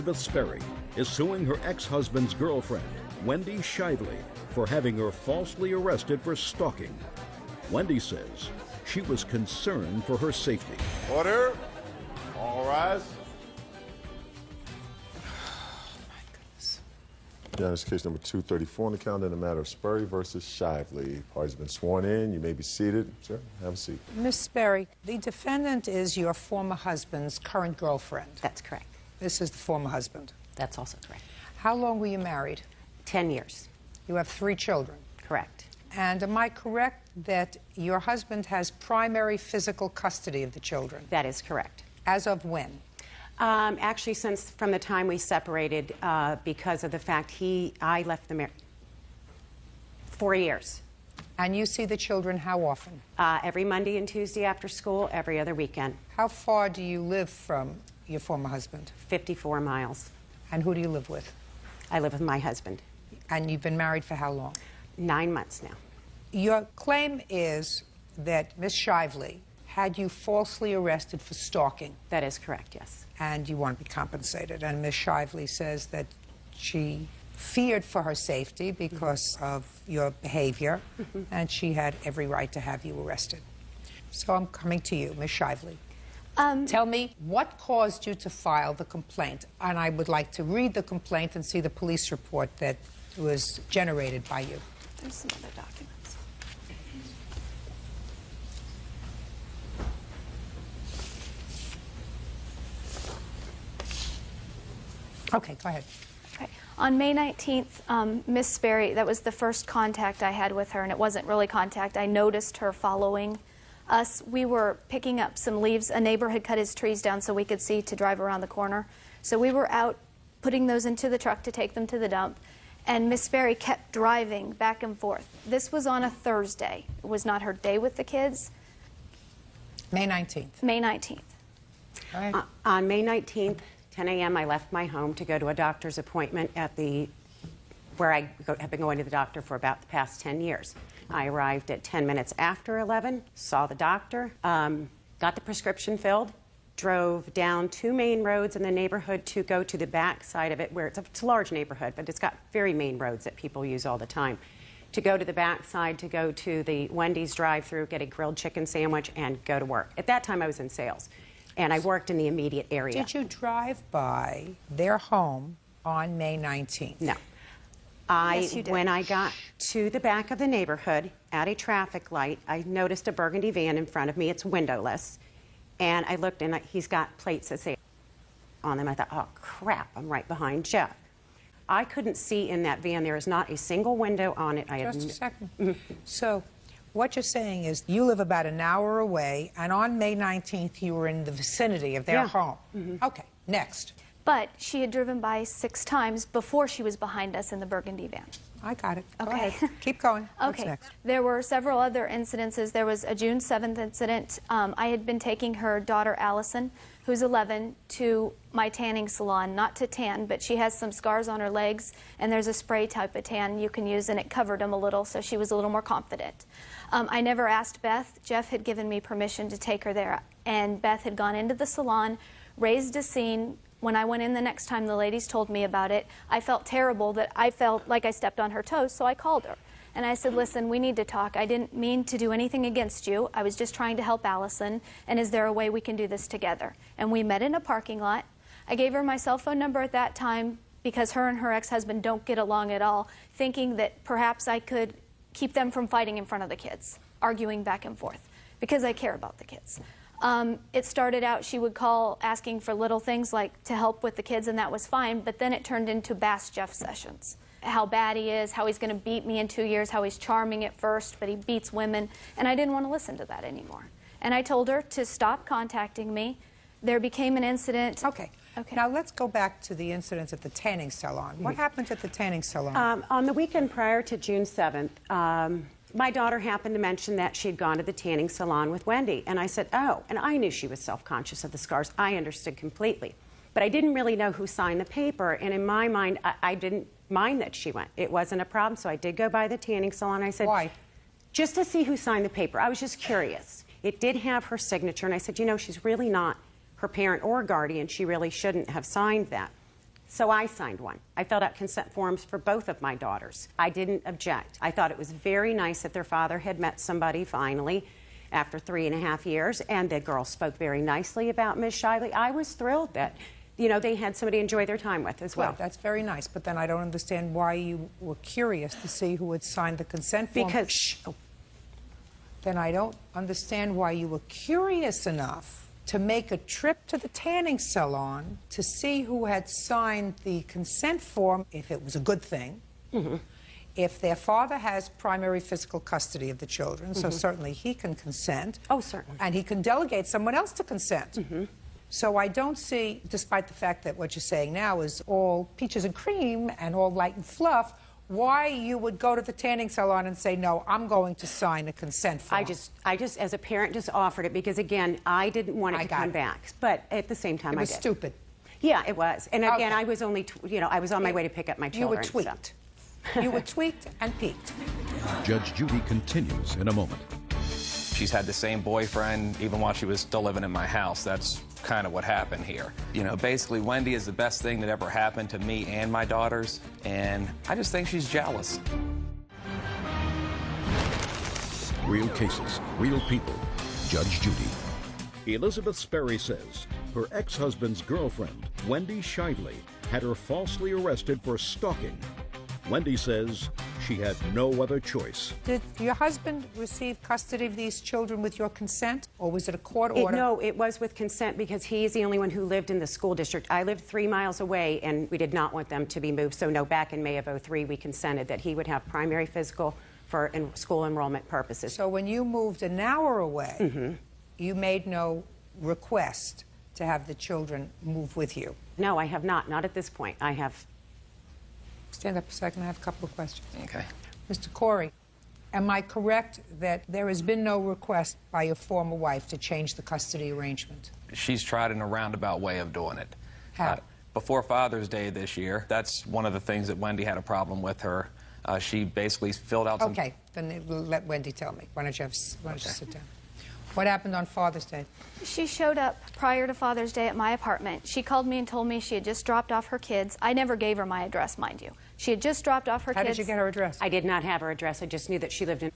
Elizabeth Sperry is suing her ex-husband's girlfriend, Wendy Shively, for having her falsely arrested for stalking. Wendy says she was concerned for her safety. Order. All rise. Yeah, this is case number 234 on the calendar in the matter of Sperry versus Shively. Parties been sworn in. You may be seated. Sir, have a seat. Miss Sperry, the defendant is your former husband's current girlfriend. That's correct. This is the former husband. That's also correct. How long were you married? 10 years. You have 3 children. Correct. And am I correct that your husband has primary physical custody of the children? That is correct. As of when? Actually, from the time we separated, because of the fact I left the marriage. 4 years. And you see the children how often? Every Monday and Tuesday after school, every other weekend. How far do you live from your former husband? 54 miles. And who do you live with? I live with my husband. And you've been married for how long? 9 months now. Your claim is that Miss Shively had you falsely arrested for stalking. That is correct, yes. And you want to be compensated. And Miss Shively says that she feared for her safety because of your behavior, and she had every right to have you arrested. So I'm coming to you, Miss Shively. Tell me what caused you to file the complaint, and I would like to read the complaint and see the police report that was generated by you. There's some other documents. Okay, go ahead. Okay. On May 19th, Miss Sperry, that was the first contact I had with her, and it wasn't really contact. I noticed her following us. We were picking up some leaves. A neighbor had cut his trees down so we could see to drive around the corner. So we were out putting those into the truck to take them to the dump, and Miss Sperry kept driving back and forth. This was on a Thursday. It was not her day with the kids. May 19th. May 19th. All right. On May 19th, 10 a.m., I left my home to go to a doctor's appointment where I have been going to the doctor for about the past 10 years. I arrived at 10 minutes after 11, saw the doctor, got the prescription filled, drove down 2 main roads in the neighborhood to go to the back side of it, where it's a large neighborhood, but it's got very main roads that people use all the time. To go to the back side, to go to the Wendy's drive-thru, get a grilled chicken sandwich, and go to work. At that time, I was in sales, and I worked in the immediate area. Did you drive by their home on May 19th? No. Yes, you did. When I got to the back of the neighborhood at a traffic light, I noticed a burgundy van in front of me. It's windowless. And I looked, and he's got plates that say on them. I thought, oh, crap, I'm right behind Jeff. I couldn't see in that van. There is not a single window on it. Just a second. So what you're saying is you live about an hour away, and on May 19th, you were in the vicinity of their home. Okay, next. But she had driven by 6 times before she was behind us in the burgundy van. I got it. Go Okay. ahead. Keep going. What's Okay. next? There were several other incidences. There was a June 7th incident. I had been taking her daughter, Allison, who's 11, to my tanning salon, not to tan, but she has some scars on her legs, and there's a spray type of tan you can use, and it covered them a little, so she was a little more confident. I never asked Beth. Jeff had given me permission to take her there, and Beth had gone into the salon, raised a scene. When I went in the next time, the ladies told me about it. I felt terrible, that I felt like I stepped on her toes, so I called her. And I said, listen, we need to talk. I didn't mean to do anything against you. I was just trying to help Allison, and is there a way we can do this together? And we met in a parking lot. I gave her my cell phone number at that time because her and her ex-husband don't get along at all, thinking that perhaps I could keep them from fighting in front of the kids, arguing back and forth, because I care about the kids. It started out, she would call asking for little things like to help with the kids, and that was fine, but then it turned into Bass Jeff sessions. How bad he is, how he's going to beat me in 2 years, how he's charming at first, but he beats women, and I didn't want to listen to that anymore. And I told her to stop contacting me. There became an incident. Okay. Now let's go back to the incidents at the tanning salon. What happened at the tanning salon? On the weekend prior to June 7th, my daughter happened to mention that she had gone to the tanning salon with Wendy, and I said, oh, and I knew she was self-conscious of the scars. I understood completely. But I didn't really know who signed the paper, and in my mind, I didn't mind that she went. It wasn't a problem, so I did go by the tanning salon. I said, why? Just to see who signed the paper. I was just curious. It did have her signature, and I said, you know, she's really not her parent or guardian. She really shouldn't have signed that. So I signed one. I filled out consent forms for both of my daughters. I didn't object. I thought it was very nice that their father had met somebody finally after 3.5 years, and the girls spoke very nicely about Ms. Shively. I was thrilled that, you know, they had somebody to enjoy their time with as well. Well, that's very nice, but then I don't understand why you were curious to see who had signed the consent form. Because... Then I don't understand why you were curious enough to make a trip to the tanning salon to see who had signed the consent form, if it was a good thing. If their father has primary physical custody of the children, so certainly he can consent. Oh, certainly. And he can delegate someone else to consent. So I don't see, despite the fact that what you're saying now is all peaches and cream and all light and fluff, why you would go to the tanning salon and say, no, I'm going to sign a consent form. I just, as a parent, just offered it because, again, I didn't want it to come back. But at the same time, I did. It was stupid. Yeah, it was. And again, I was only, you know, I was on my way to pick up my children. You were tweaked. You were tweaked and peaked. Judge Judy continues in a moment. She's had the same boyfriend even while she was still living in my house. That's kind of what happened here. You know, basically, Wendy is the best thing that ever happened to me and my daughters, and I just think she's jealous. Real cases, real people. Judge Judy. Elizabeth Sperry says her ex-husband's girlfriend, Wendy Shively, had her falsely arrested for stalking. Wendy says she had no other choice. Did your husband receive custody of these children with your consent, or was it a court order? No, it was with consent because he is the only one who lived in the school district. I lived 3 miles away, and we did not want them to be moved. So no, back in May of '03, we consented that he would have primary physical for school enrollment purposes. So when you moved an hour away, you made no request to have the children move with you? No, I have not. Not at this point. I have... Stand up a second. I have a couple of questions. Okay. Mr. Corey, am I correct that there has been no request by your former wife to change the custody arrangement? She's tried in a roundabout way of doing it. How? Before Father's Day this year, that's one of the things that Wendy had a problem with her. She basically filled out some... Okay, then let Wendy tell me. Why don't you sit down? What happened on Father's Day? She showed up prior to Father's Day at my apartment. She called me and told me she had just dropped off her kids. I never gave her my address, mind you. She had just dropped off her kids. How did you get her address? I did not have her address. I just knew that she lived in an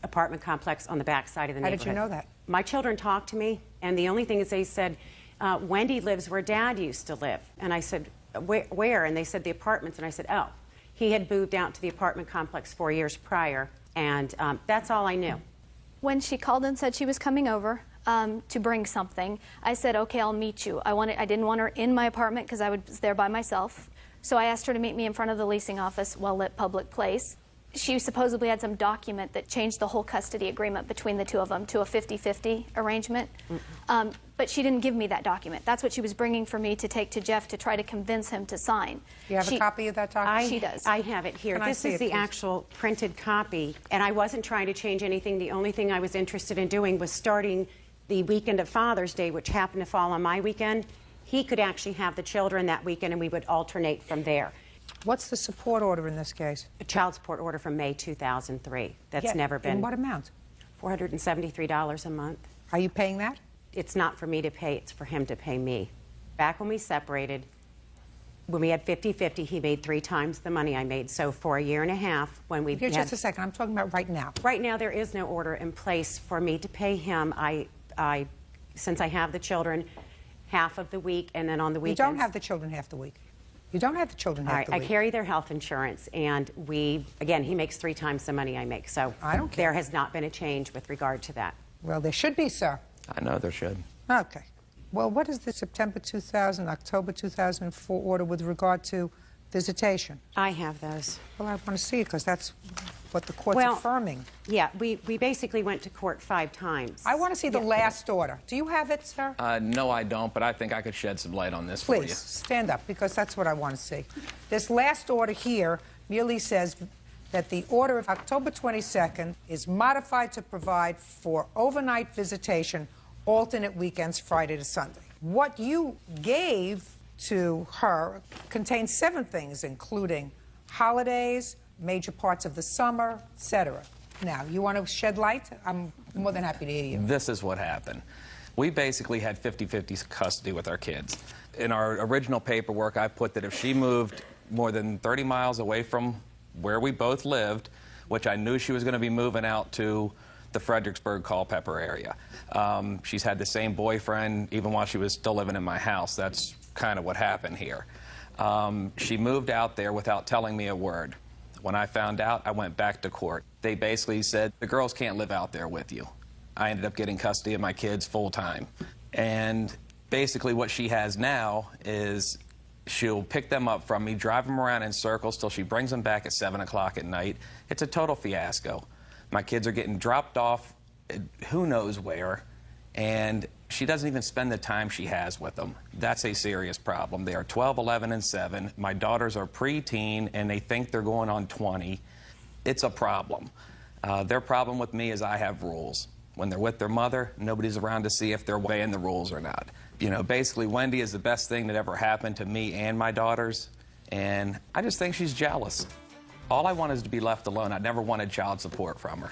apartment complex on the back side of the neighborhood. How did you know that? My children talked to me, and the only thing is they said, Wendy lives where Dad used to live. And I said, where? And they said the apartments. And I said, oh. He had moved out to the apartment complex 4 years prior, and that's all I knew. When she called and said she was coming over to bring something, I said, okay, I'll meet you. I didn't want her in my apartment because I was there by myself. So I asked her to meet me in front of the leasing office, well-lit public place. She supposedly had some document that changed the whole custody agreement between the two of them to a 50-50 arrangement. But she didn't give me that document. That's what she was bringing for me to take to Jeff to try to convince him to sign. Do you have a copy of that document? She does. I have it here. This is the actual printed copy, and I wasn't trying to change anything. The only thing I was interested in doing was starting the weekend of Father's Day, which happened to fall on my weekend. He could actually have the children that weekend, and we would alternate from there. What's the support order in this case? A child support order from May 2003. That's never been... In what amount? $473 a month. Are you paying that? It's not for me to pay, it's for him to pay me. Back when we separated, when we had 50-50, he made 3 times the money I made. So for a year and a half, when we Here, just a second. I'm talking about right now. Right now, there is no order in place for me to pay him. Since I have the children half of the week, and then on the weekends... You don't have the children half the week. You don't have the children half the week. I carry their health insurance, and again, he makes 3 times the money I make. So I don't care. There has not been a change with regard to that. Well, there should be, sir. I know there should. Okay. Well, what is the September 2000, October 2004 order with regard to visitation? I have those. Well, I want to see it because that's what the court's affirming. Yeah, we basically went to court 5 times. I want to see the last order. Do you have it, sir? No, I don't, but I think I could shed some light on this for you. Please, stand up, because that's what I want to see. This last order here merely says that the order of October 22nd is modified to provide for overnight visitation, alternate weekends, Friday to Sunday. What you gave to her contains 7 things, including holidays, major parts of the summer, etc. Now, you want to shed light? I'm more than happy to hear you. This is what happened. We basically had 50-50 custody with our kids. In our original paperwork, I put that if she moved more than 30 miles away from where we both lived, which I knew she was going to be moving out to the Fredericksburg Culpeper area. She's had the same boyfriend even while she was still living in my house. That's kind of what happened here. She moved out there without telling me a word. When I found out, I went back to court. They basically said, the girls can't live out there with you. I ended up getting custody of my kids full time. And basically what she has now is she'll pick them up from me, drive them around in circles till she brings them back at 7 o'clock at night. It's a total fiasco. My kids are getting dropped off who knows where, and she doesn't even spend the time she has with them. That's a serious problem. They are 12, 11, and 7. My daughters are preteen, and they think they're going on 20. It's a problem. Their problem with me is I have rules. When they're with their mother, nobody's around to see if they're obeying the rules or not. You know, basically, Wendy is the best thing that ever happened to me and my daughters, and I just think she's jealous. All I want is to be left alone. I never wanted child support from her.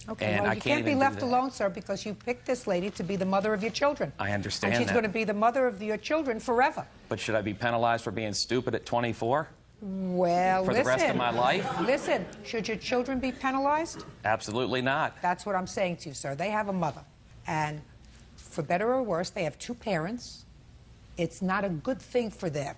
Okay, and well, you can't be left alone, sir, because you picked this lady to be the mother of your children. I understand that. And she's going to be the mother of your children forever. But should I be penalized for being stupid at 24? Well, for the rest of my life? Listen, should your children be penalized? Absolutely not. That's what I'm saying to you, sir. They have a mother. And for better or worse, they have two parents. It's not a good thing for them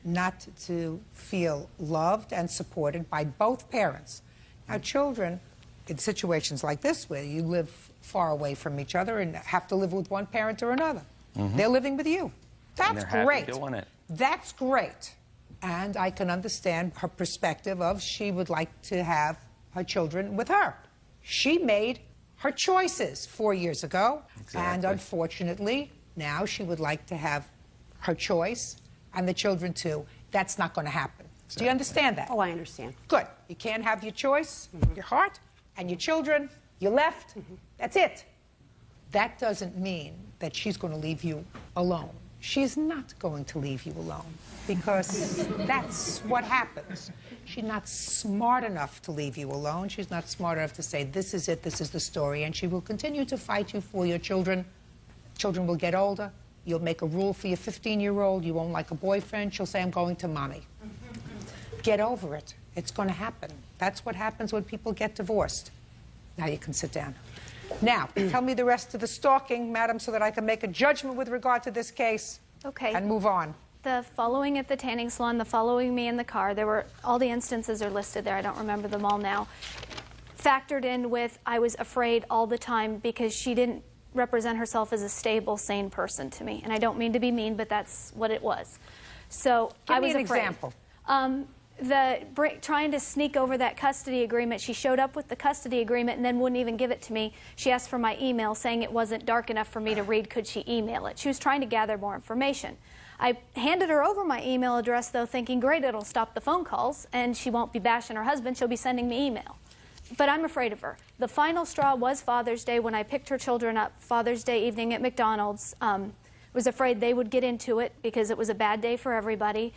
not to feel loved and supported by both parents. Now, children, in situations like this, where you live far away from each other and have to live with one parent or another, they're living with you. That's great. Doing it. That's great. And I can understand her perspective of she would like to have her children with her. She made her choices 4 years ago, and unfortunately, now she would like to have her choice and the children too. That's not going to happen. Exactly. Do you understand that? Oh, I understand. Good. You can't have your choice, your heart, and your children. You left. That's it. That doesn't mean that she's going to leave you alone. She's not going to leave you alone, because that's what happens. She's not smart enough to leave you alone. She's not smart enough to say, this is it, this is the story, and she will continue to fight you for your children. Children will get older. You'll make a rule for your 15-year-old. You won't like a boyfriend. She'll say, I'm going to mommy. Get over it. It's going to happen. That's what happens when people get divorced. Now you can sit down. Now, tell me the rest of the stalking, madam, so that I can make a judgment with regard to this case. Okay. And move on. The following at the tanning salon, the following me in the car, there were, all the instances are listed there. I don't remember them all now. Factored in with, I was afraid all the time because she didn't represent herself as a stable, sane person to me. And I don't mean to be mean, but that's what it was. So I was Give me afraid. an example. Trying to sneak over that custody agreement. She showed up with the custody agreement and then wouldn't even give it to me. She asked for my email, saying it wasn't dark enough for me to read. Could she email it? She was trying to gather more information. I handed her over my email address, though, thinking, great, it'll stop the phone calls, and she won't be bashing her husband. She'll be sending me email. But I'm afraid of her. The final straw was Father's Day when I picked her children up Father's Day evening at McDonald's. Was afraid they would get into it because it was a bad day for everybody.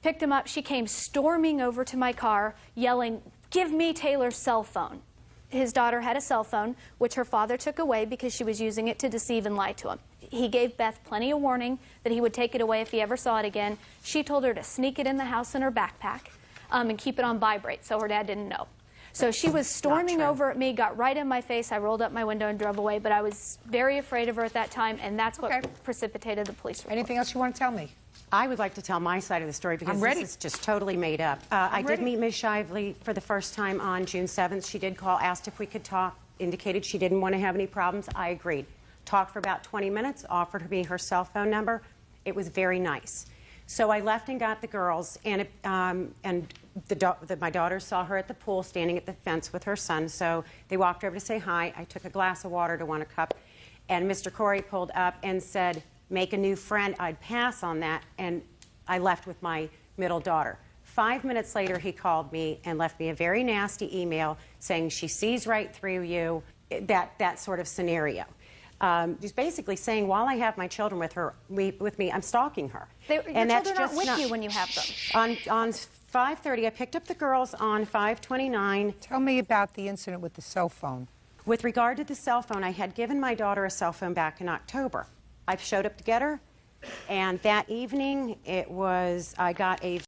Picked him up. She came storming over to my car, yelling, give me Taylor's cell phone. His daughter had a cell phone, which her father took away because she was using it to deceive and lie to him. He gave Beth plenty of warning that he would take it away if he ever saw it again. She told her to sneak it in the house in her backpack and keep it on vibrate so her dad didn't know. So she was storming over at me, got right in my face. I rolled up my window and drove away, but I was very afraid of her at that time, and that's what precipitated the police report. Anything else you want to tell me? I would like to tell my side of the story because this is just totally made up. I did meet Ms. Shively for the first time on June 7th. She did call, asked if we could talk, indicated she didn't want to have any problems. I agreed. Talked for about 20 minutes, offered me her cell phone number. It was very nice. So I left and got the girls, and my daughter saw her at the pool standing at the fence with her son, so they walked over to say hi. I took a glass of water to want a cup, and Mr. Corey pulled up and said, make a new friend. I'd pass on that, and I left with my middle daughter. 5 minutes later, he called me and left me a very nasty email saying she sees right through you, that sort of scenario. He's basically saying, while I have my children with me, I'm stalking her. Your children aren't with you when you have them. On 5:30, I picked up the girls on 5:29. Tell me about the incident with the cell phone. With regard to the cell phone, I had given my daughter a cell phone back in October. I showed up to get her. And that evening, I got a